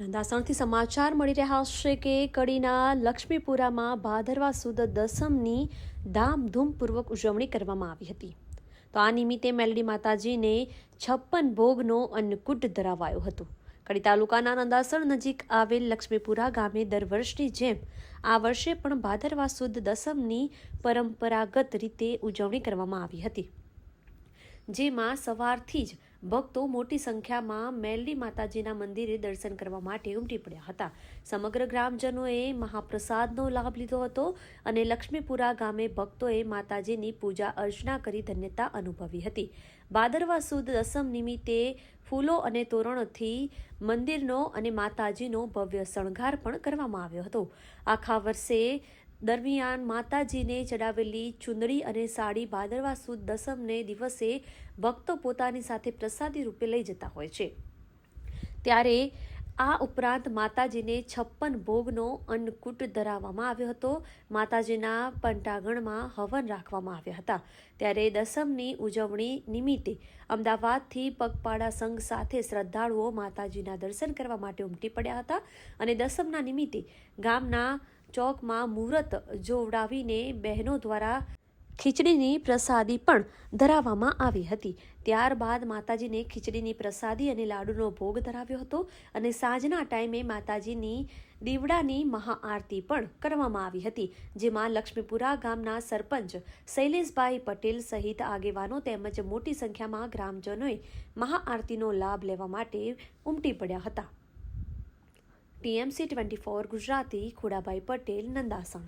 નંદાસણથી સમાચાર મળી રહ્યા છે કે કડીના લક્ષ્મીપુરામાં ભાદરવા સુદ દસમની ધામધૂમપૂર્વક ઉજવણી કરવામાં આવી હતી. તો આ નિમિત્તે મેલડી માતાજીને 56 ભોગનો અન્નકૂટ ધરાવાયો હતો. કડી તાલુકાના નંદાસણ નજીક આવેલ લક્ષ્મીપુરા ગામે દર વર્ષની જેમ આ વર્ષે પણ ભાદરવા સુદ દસમની પરંપરાગત રીતે ઉજવણી કરવામાં આવી હતી, જેમાં સવારથી જ ભક્તો મોટી સંખ્યામાં મેલડી માતાજીના મંદિરે દર્શન કરવા માટે ઉમટી પડ્યા હતા. સમગ્ર ગ્રામજનોએ મહાપ્રસાદનો લાભ લીધો હતો અને લક્ષ્મીપુરા ગામે ભક્તોએ માતાજીની પૂજા અર્ચના કરી ધન્યતા અનુભવી હતી. ભાદરવા સુદ દસમ નિમિત્તે ફૂલો અને તોરણોથી મંદિરનો અને માતાજીનો ભવ્ય શણગાર પણ કરવામાં આવ્યો હતો. આખા વર્ષે દરમિયાન માતાજીને ચડાવેલી ચુંદડી અને સાડી ભાદરવા સુદ દસમને દિવસે ભક્તો પોતાની સાથે પ્રસાદી રૂપે લઈ જતા હોય છે. ત્યારે આ ઉપરાંત માતાજીને 56 ભોગનો અન્નકૂટ ધરાવવામાં આવ્યો હતો. માતાજીના પંટાગણમાં હવન રાખવામાં આવ્યા હતા. ત્યારે દસમની ઉજવણી નિમિત્તે અમદાવાદથી પગપાળા સંઘ સાથે શ્રદ્ધાળુઓ માતાજીના દર્શન કરવા માટે ઉમટી પડ્યા હતા અને દસમના નિમિત્તે ગામના ચોકમાં મુહૂર્ત જોવડાવીને બહેનો દ્વારા ખીચડીની પ્રસાદી પણ ધરાવવામાં આવી હતી. ત્યારબાદ માતાજીને ખીચડીની પ્રસાદી અને લાડુનો ભોગ ધરાવ્યો હતો અને સાંજના ટાઈમે માતાજીની દીવડાની મહાઆરતી પણ કરવામાં આવી હતી, જેમાં લક્ષ્મીપુરા ગામના સરપંચ શૈલેષભાઈ પટેલ સહિત આગેવાનો તેમજ મોટી સંખ્યામાં ગ્રામજનોએ મહાઆરતીનો લાભ લેવા માટે ઉમટી પડ્યા હતા. TMC 24 ગુજરાતી ખોડાભાઈ પટેલ, નંદાસણ.